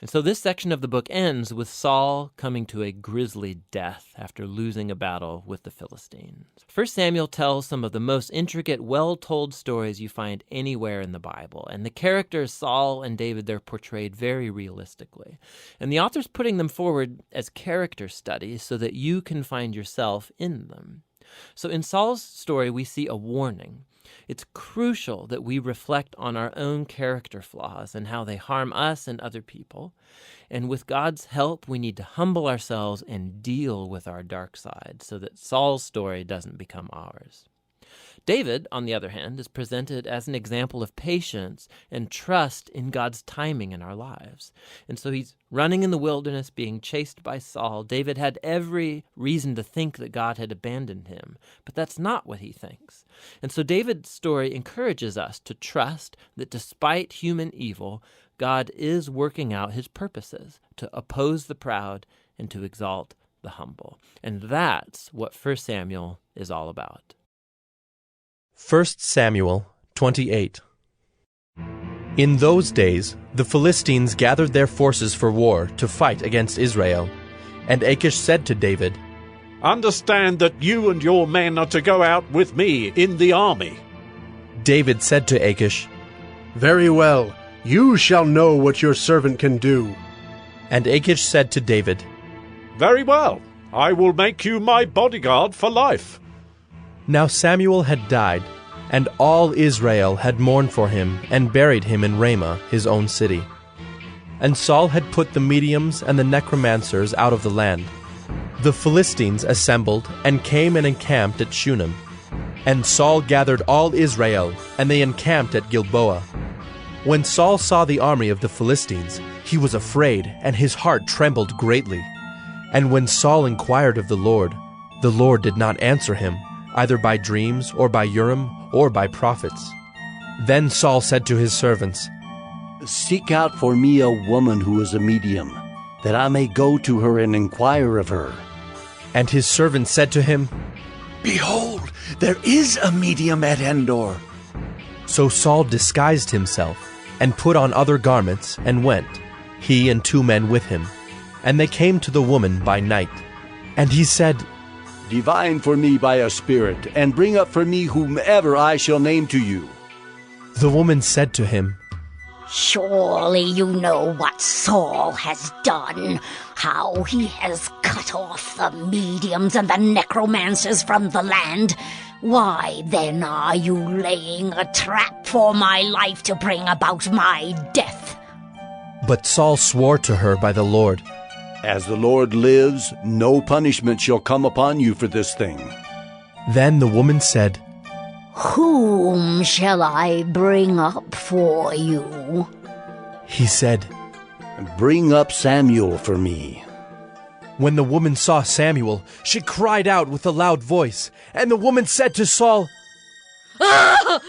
And so this section of the book ends with Saul coming to a grisly death after losing a battle with the Philistines. 1 Samuel tells some of the most intricate, well-told stories you find anywhere in the Bible. And the characters Saul and David, they're portrayed very realistically. And the author's putting them forward as character studies so that you can find yourself in them. So in Saul's story, we see a warning. It's crucial that we reflect on our own character flaws and how they harm us and other people. And with God's help, we need to humble ourselves and deal with our dark side so that Saul's story doesn't become ours. David, on the other hand, is presented as an example of patience and trust in God's timing in our lives. And so he's running in the wilderness, being chased by Saul. David had every reason to think that God had abandoned him, but that's not what he thinks. And so David's story encourages us to trust that despite human evil, God is working out his purposes to oppose the proud and to exalt the humble. And that's what 1 Samuel is all about. 1 Samuel 28. In those days, the Philistines gathered their forces for war to fight against Israel. And Achish said to David, "Understand that you and your men are to go out with me in the army." David said to Achish, "Very well, you shall know what your servant can do." And Achish said to David, "Very well, I will make you my bodyguard for life." Now Samuel had died, and all Israel had mourned for him and buried him in Ramah, his own city. And Saul had put the mediums and the necromancers out of the land. The Philistines assembled and came and encamped at Shunem. And Saul gathered all Israel, and they encamped at Gilboa. When Saul saw the army of the Philistines, he was afraid, and his heart trembled greatly. And when Saul inquired of the Lord did not answer him, either by dreams, or by Urim, or by prophets. Then Saul said to his servants, "Seek out for me a woman who is a medium, that I may go to her and inquire of her." And his servants said to him, "Behold, there is a medium at Endor." So Saul disguised himself, and put on other garments, and went, he and 2 men with him. And they came to the woman by night. And he said, "Divine for me by a spirit, and bring up for me whomever I shall name to you." The woman said to him, "Surely you know what Saul has done, how he has cut off the mediums and the necromancers from the land. Why then are you laying a trap for my life to bring about my death?" But Saul swore to her by the Lord, "As the Lord lives, no punishment shall come upon you for this thing." Then the woman said, "Whom shall I bring up for you?" He said, "Bring up Samuel for me." When the woman saw Samuel, she cried out with a loud voice. And the woman said to Saul, "Ah!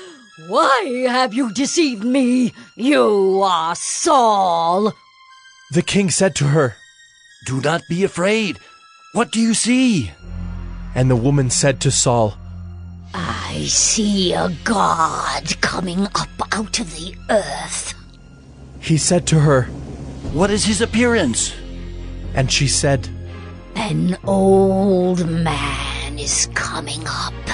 Why have you deceived me? You are Saul." The king said to her, "Do not be afraid. What do you see?" And the woman said to Saul, "I see a god coming up out of the earth." He said to her, "What is his appearance?" And she said, "An old man is coming up,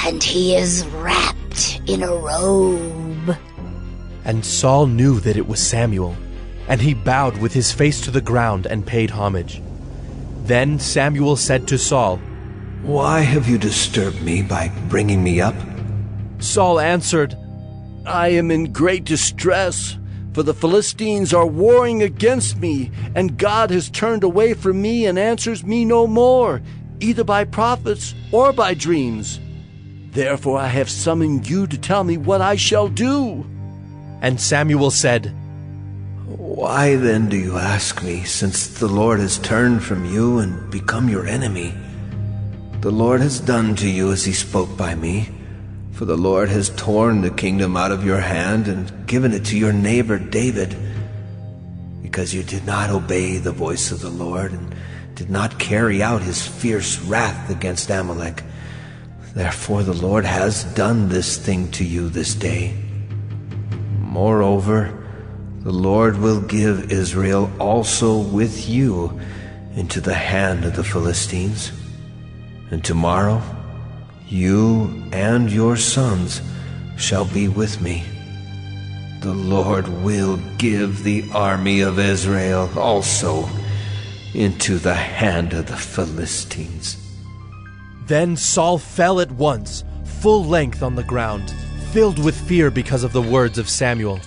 and he is wrapped in a robe." And Saul knew that it was Samuel, and he bowed with his face to the ground and paid homage. Then Samuel said to Saul, "Why have you disturbed me by bringing me up?" Saul answered, "I am in great distress, for the Philistines are warring against me, and God has turned away from me and answers me no more, either by prophets or by dreams. Therefore I have summoned you to tell me what I shall do." And Samuel said, "Why then do you ask me, since the Lord has turned from you and become your enemy? The Lord has done to you as he spoke by me, for the Lord has torn the kingdom out of your hand and given it to your neighbor David, because you did not obey the voice of the Lord and did not carry out his fierce wrath against Amalek. Therefore the Lord has done this thing to you this day. Moreover, The Lord will give Israel also with you into the hand of the Philistines. And tomorrow you and your sons shall be with me. The Lord will give the army of Israel also into the hand of the Philistines." Then Saul fell at once, full length on the ground, filled with fear because of the words of Samuel.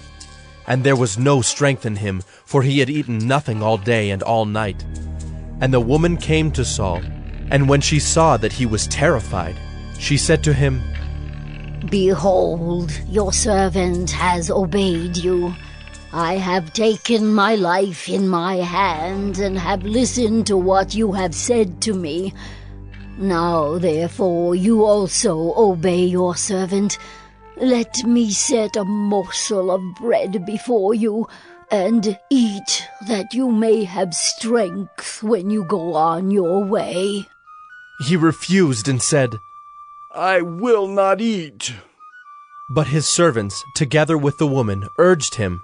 And there was no strength in him, for he had eaten nothing all day and all night. And the woman came to Saul, and when she saw that he was terrified, she said to him, "Behold, your servant has obeyed you. I have taken my life in my hand and have listened to what you have said to me. Now, therefore, you also obey your servant. Let me set a morsel of bread before you, and eat, that you may have strength when you go on your way." He refused and said, "I will not eat." But his servants, together with the woman, urged him,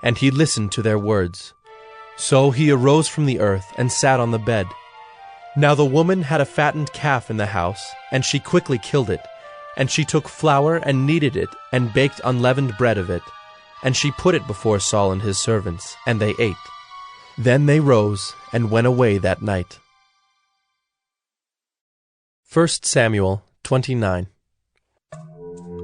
and he listened to their words. So he arose from the earth and sat on the bed. Now the woman had a fattened calf in the house, and she quickly killed it. And she took flour and kneaded it, and baked unleavened bread of it. And she put it before Saul and his servants, and they ate. Then they rose and went away that night. 1 Samuel 29.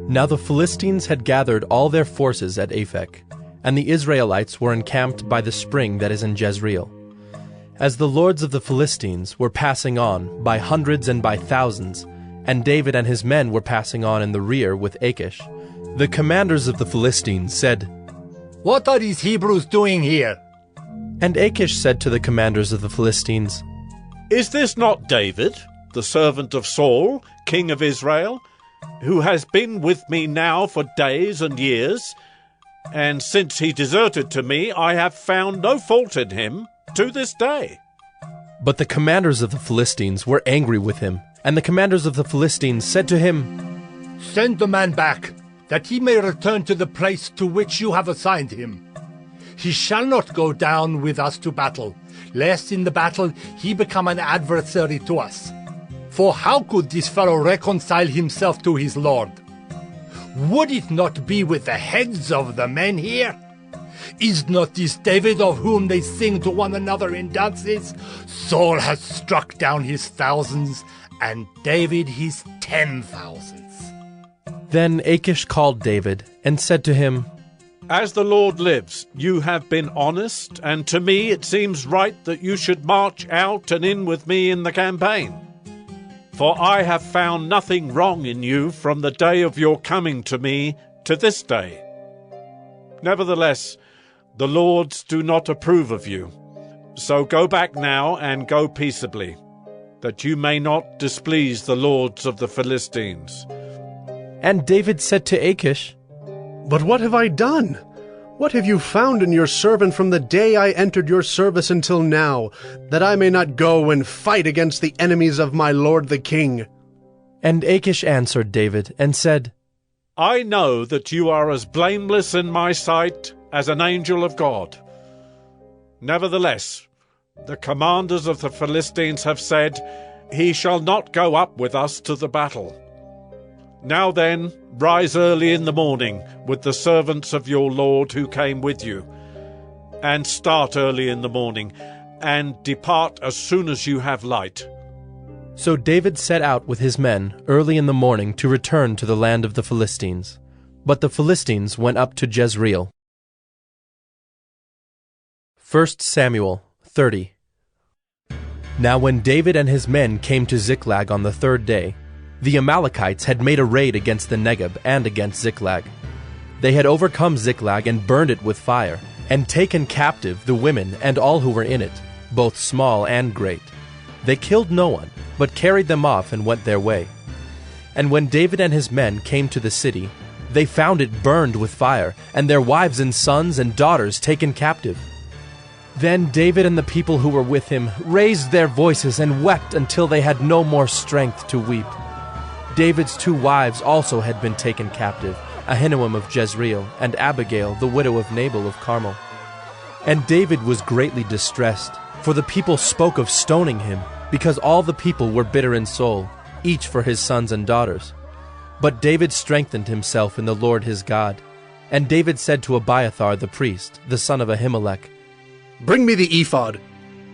Now the Philistines had gathered all their forces at Aphek, and the Israelites were encamped by the spring that is in Jezreel. As the lords of the Philistines were passing on by hundreds and by thousands, and David and his men were passing on in the rear with Achish, the commanders of the Philistines said, "What are these Hebrews doing here?" And Achish said to the commanders of the Philistines, "Is this not David, the servant of Saul, king of Israel, who has been with me now for days and years? And since he deserted to me, I have found no fault in him to this day." But the commanders of the Philistines were angry with him, and the commanders of the Philistines said to him, "Send the man back, that he may return to the place to which you have assigned him. He shall not go down with us to battle, lest in the battle he become an adversary to us. For how could this fellow reconcile himself to his Lord? Would it not be with the heads of the men here? Is not this David of whom they sing to one another in dances? Saul has struck down his thousands, and David his 10,000s. Then Achish called David and said to him, "As the Lord lives, you have been honest, and to me it seems right that you should march out and in with me in the campaign. For I have found nothing wrong in you from the day of your coming to me to this day. Nevertheless, the lords do not approve of you. So go back now and go peaceably, that you may not displease the lords of the Philistines." And David said to Achish, "But what have I done? What have you found in your servant from the day I entered your service until now, that I may not go and fight against the enemies of my lord the king?" And Achish answered David and said, "I know that you are as blameless in my sight as an angel of God. Nevertheless, the commanders of the Philistines have said, 'He shall not go up with us to the battle.' Now then, rise early in the morning with the servants of your Lord who came with you, and start early in the morning, and depart as soon as you have light." So David set out with his men early in the morning to return to the land of the Philistines. But the Philistines went up to Jezreel. 1 Samuel 30. Now when David and his men came to Ziklag on the third day, the Amalekites had made a raid against the Negeb and against Ziklag. They had overcome Ziklag and burned it with fire, and taken captive the women and all who were in it, both small and great. They killed no one, but carried them off and went their way. And when David and his men came to the city, they found it burned with fire, and their wives and sons and daughters taken captive. Then David and the people who were with him raised their voices and wept until they had no more strength to weep. David's 2 wives also had been taken captive, Ahinoam of Jezreel and Abigail, the widow of Nabal of Carmel. And David was greatly distressed, for the people spoke of stoning him, because all the people were bitter in soul, each for his sons and daughters. But David strengthened himself in the Lord his God. And David said to Abiathar the priest, the son of Ahimelech, Bring me the ephod.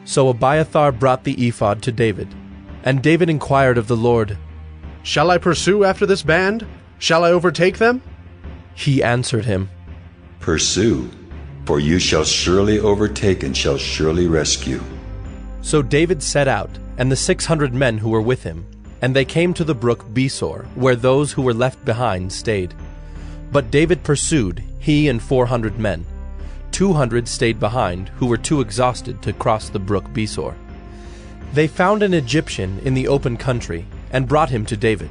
So Abiathar brought the ephod to David. And David inquired of the Lord, Shall I pursue after this band? Shall I overtake them? He answered him, Pursue, for you shall surely overtake and shall surely rescue. So David set out, and the 600 men who were with him, and they came to the brook Besor, where those who were left behind stayed. But David pursued, he and 400 men. 200 stayed behind, who were too exhausted to cross the brook Besor. They found an Egyptian in the open country, and brought him to David.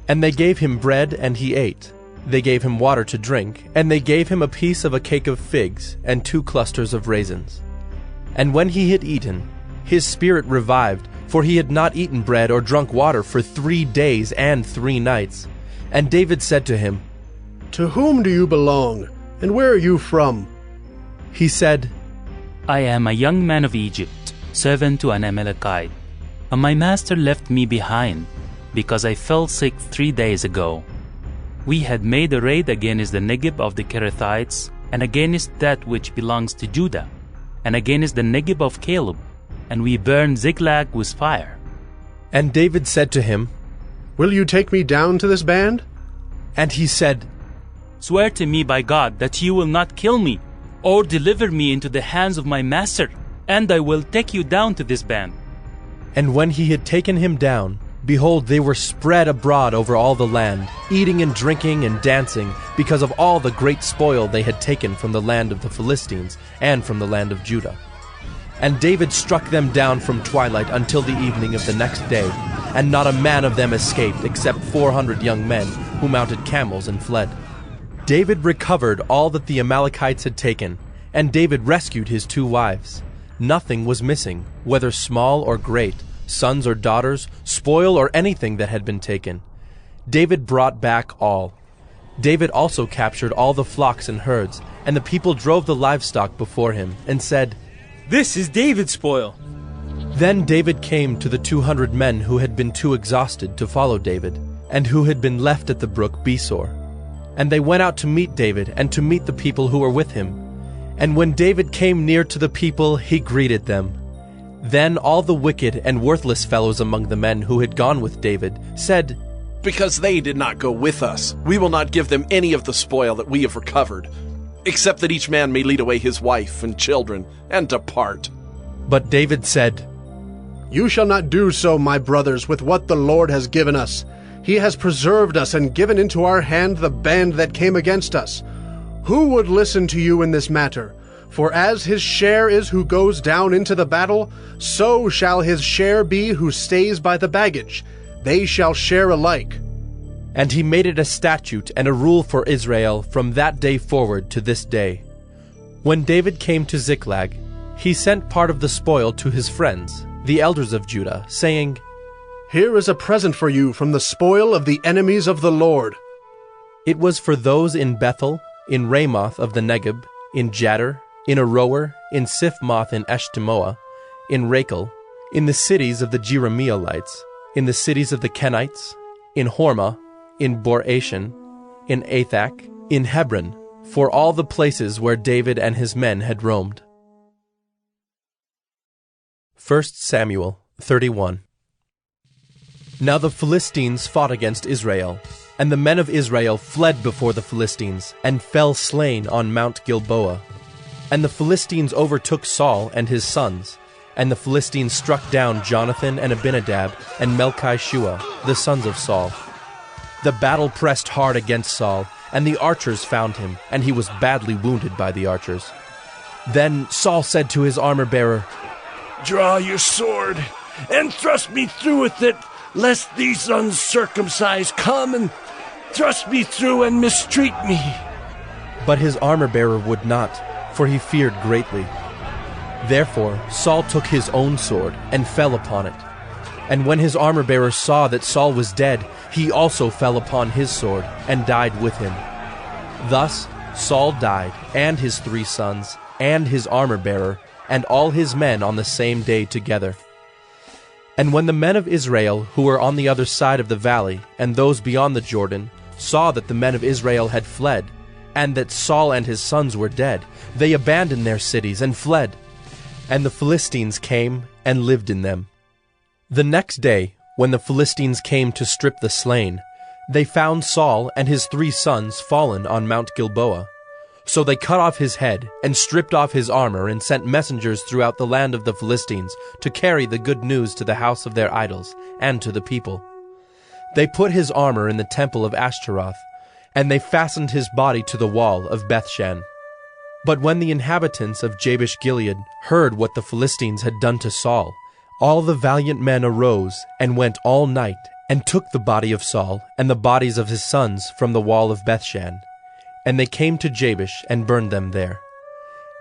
And they gave him bread, and he ate. They gave him water to drink, and they gave him a piece of a cake of figs, and 2 clusters of raisins. And when he had eaten, his spirit revived, for he had not eaten bread or drunk water for 3 days and 3 nights. And David said to him, To whom do you belong, and where are you from? He said, I am a young man of Egypt, servant to an Amalekite. And my master left me behind, because I fell sick 3 days ago. We had made a raid against the Negeb of the Kerethites, and against that which belongs to Judah, and against the Negeb of Caleb, and we burned Ziklag with fire. And David said to him, Will you take me down to this band? And he said, Swear to me by God that you will not kill me, or deliver me into the hands of my master, and I will take you down to this band. And when he had taken him down, behold, they were spread abroad over all the land, eating and drinking and dancing, because of all the great spoil they had taken from the land of the Philistines and from the land of Judah. And David struck them down from twilight until the evening of the next day, and not a man of them escaped, except 400 young men, who mounted camels and fled. David recovered all that the Amalekites had taken, and David rescued his 2 wives. Nothing was missing, whether small or great, sons or daughters, spoil or anything that had been taken. David brought back all. David also captured all the flocks and herds, and the people drove the livestock before him, and said, This is David's spoil. Then David came to the 200 men who had been too exhausted to follow David, and who had been left at the brook Besor. And they went out to meet David, and to meet the people who were with him. And when David came near to the people, he greeted them. Then all the wicked and worthless fellows among the men who had gone with David said, Because they did not go with us, we will not give them any of the spoil that we have recovered, except that each man may lead away his wife and children, and depart. But David said, You shall not do so, my brothers, with what the Lord has given us. He has preserved us and given into our hand the band that came against us. Who would listen to you in this matter? For as his share is who goes down into the battle, so shall his share be who stays by the baggage. They shall share alike. And he made it a statute and a rule for Israel from that day forward to this day. When David came to Ziklag, he sent part of the spoil to his friends, the elders of Judah, saying, Here is a present for you from the spoil of the enemies of the Lord. It was for those in Bethel, in Ramoth of the Negeb, in Jadar, in Aroer, in Siphmoth in Eshtemoa, in Rachel, in the cities of the Jerahmeelites, in the cities of the Kenites, in Hormah, in Bor-Ashan, in Athak, in Hebron, for all the places where David and his men had roamed. 1 Samuel 31. Now the Philistines fought against Israel, and the men of Israel fled before the Philistines, and fell slain on Mount Gilboa. And the Philistines overtook Saul and his sons, and the Philistines struck down Jonathan and Abinadab and Melchi-Shua, the sons of Saul. The battle pressed hard against Saul, and the archers found him, and he was badly wounded by the archers. Then Saul said to his armor-bearer, Draw your sword, and thrust me through with it, lest these uncircumcised come and thrust me through and mistreat me. But his armor-bearer would not, for he feared greatly. Therefore Saul took his own sword and fell upon it. And when his armor-bearer saw that Saul was dead, he also fell upon his sword and died with him. Thus Saul died, and his 3 sons, and his armor-bearer, and all his men on the same day together. And when the men of Israel, who were on the other side of the valley, and those beyond the Jordan, saw that the men of Israel had fled, and that Saul and his sons were dead, they abandoned their cities and fled. And the Philistines came and lived in them. The next day, when the Philistines came to strip the slain, they found Saul and his 3 sons fallen on Mount Gilboa. So they cut off his head and stripped off his armor and sent messengers throughout the land of the Philistines to carry the good news to the house of their idols and to the people. They put his armor in the temple of Ashtaroth, and they fastened his body to the wall of Bethshan. But when the inhabitants of Jabesh-Gilead heard what the Philistines had done to Saul, all the valiant men arose and went all night and took the body of Saul and the bodies of his sons from the wall of Bethshan. And they came to Jabesh and burned them there.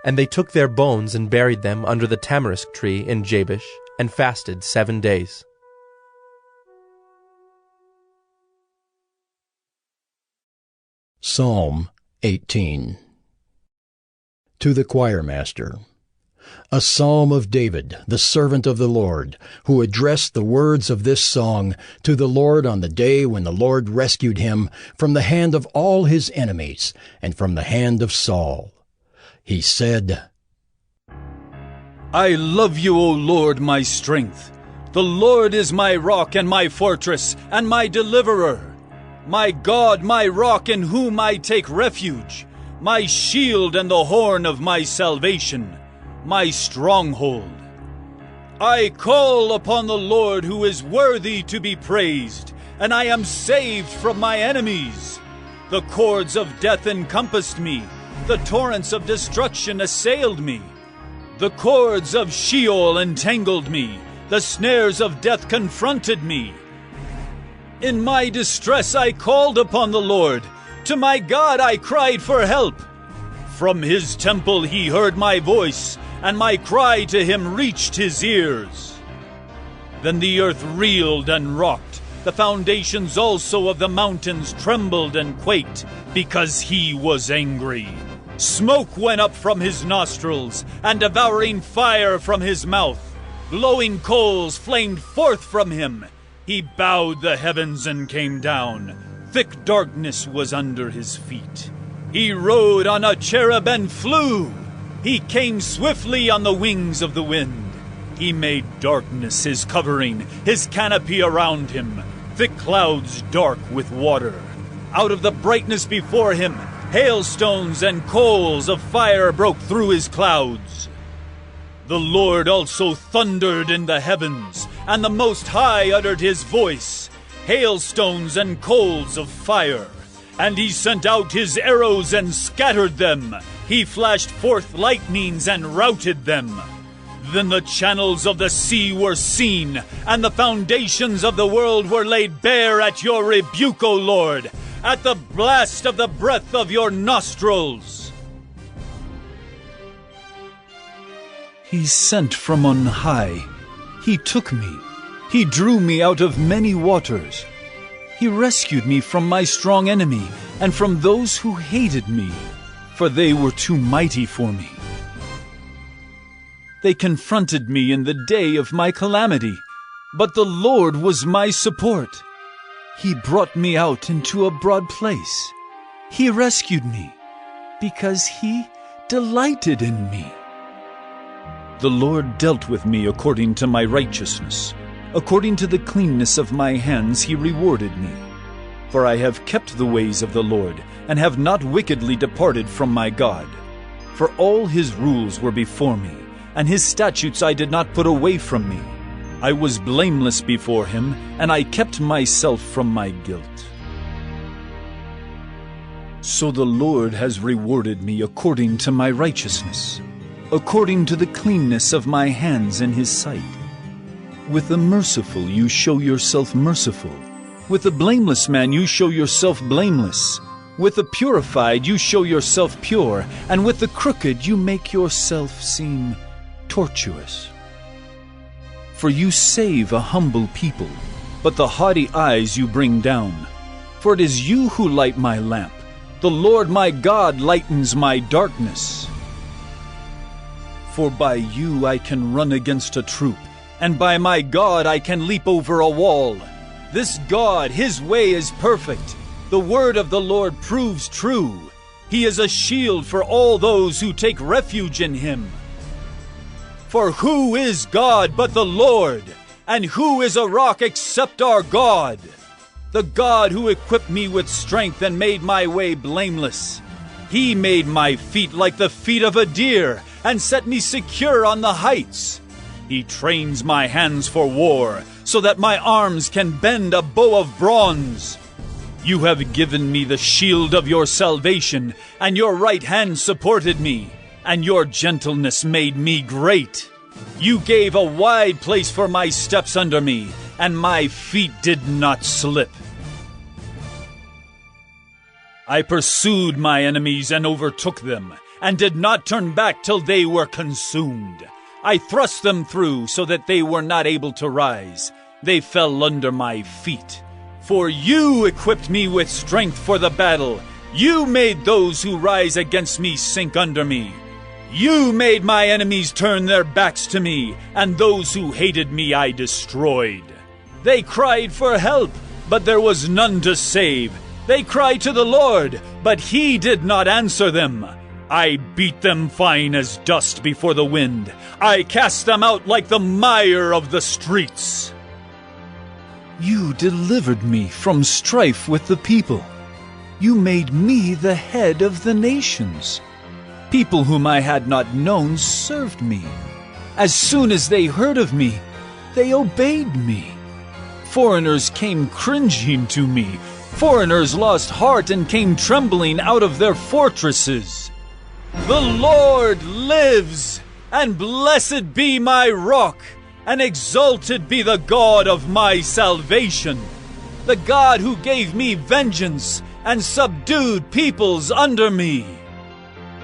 And they took their bones and buried them under the tamarisk tree in Jabesh, and fasted 7 days. Psalm 18. To the choirmaster. A psalm of David, the servant of the Lord, who addressed the words of this song to the Lord on the day when the Lord rescued him from the hand of all his enemies and from the hand of Saul. He said, I love you, O Lord, my strength. The Lord is my rock and my fortress and my deliverer. My God, my rock in whom I take refuge, my shield and the horn of my salvation, my stronghold. I call upon the Lord who is worthy to be praised, and I am saved from my enemies. The cords of death encompassed me, the torrents of destruction assailed me. The cords of Sheol entangled me, the snares of death confronted me. In my distress I called upon the Lord. To my God I cried for help. From his temple he heard my voice, and my cry to him reached his ears. Then the earth reeled and rocked. The foundations also of the mountains trembled and quaked, because he was angry. Smoke went up from his nostrils, and devouring fire from his mouth. Glowing coals flamed forth from him. He bowed the heavens and came down. Thick darkness was under his feet. He rode on a cherub and flew. He came swiftly on the wings of the wind. He made darkness his covering, his canopy around him, thick clouds dark with water. Out of the brightness before him, hailstones and coals of fire broke through his clouds. The Lord also thundered in the heavens, and the Most High uttered his voice, hailstones and coals of fire. And he sent out his arrows and scattered them. He flashed forth lightnings and routed them. Then the channels of the sea were seen, and the foundations of the world were laid bare at your rebuke, O Lord, at the blast of the breath of your nostrils. He sent from on high. He took me. He drew me out of many waters. He rescued me from my strong enemy and from those who hated me, for they were too mighty for me. They confronted me in the day of my calamity, but the Lord was my support. He brought me out into a broad place. He rescued me because he delighted in me. The Lord dealt with me according to my righteousness. According to the cleanness of my hands he rewarded me. For I have kept the ways of the Lord, and have not wickedly departed from my God. For all his rules were before me, and his statutes I did not put away from me. I was blameless before him, and I kept myself from my guilt. So the Lord has rewarded me according to my righteousness, according to the cleanness of my hands in his sight. With the merciful you show yourself merciful. With the blameless man you show yourself blameless. With the purified you show yourself pure, and with the crooked you make yourself seem tortuous. For you save a humble people, but the haughty eyes you bring down. For it is you who light my lamp. The Lord my God lightens my darkness. For by you I can run against a troop, and by my God I can leap over a wall. This God, his way is perfect. The word of the Lord proves true. He is a shield for all those who take refuge in him. For who is God but the Lord? And who is a rock except our God? The God who equipped me with strength and made my way blameless. He made my feet like the feet of a deer and set me secure on the heights. He trains my hands for war so that my arms can bend a bow of bronze. You have given me the shield of your salvation, and your right hand supported me, and your gentleness made me great. You gave a wide place for my steps under me, and my feet did not slip. I pursued my enemies and overtook them, and did not turn back till they were consumed. I thrust them through so that they were not able to rise. They fell under my feet. For you equipped me with strength for the battle. You made those who rise against me sink under me. You made my enemies turn their backs to me, and those who hated me I destroyed. They cried for help, but there was none to save. They cried to the Lord, but he did not answer them. I beat them fine as dust before the wind. I cast them out like the mire of the streets. You delivered me from strife with the people. You made me the head of the nations. People whom I had not known served me. As soon as they heard of me, they obeyed me. Foreigners came cringing to me. Foreigners lost heart and came trembling out of their fortresses. The Lord lives, and blessed be my rock, and exalted be the God of my salvation, the God who gave me vengeance and subdued peoples under me,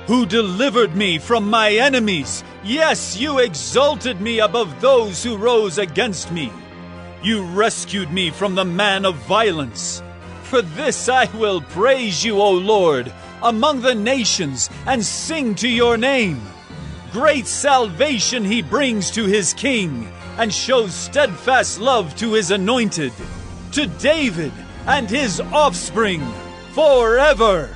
who delivered me from my enemies. Yes, you exalted me above those who rose against me. You rescued me from the man of violence. For this I will praise you, O Lord, among the nations, and sing to your name. Great salvation he brings to his king, and shows steadfast love to his anointed, to David and his offspring forever.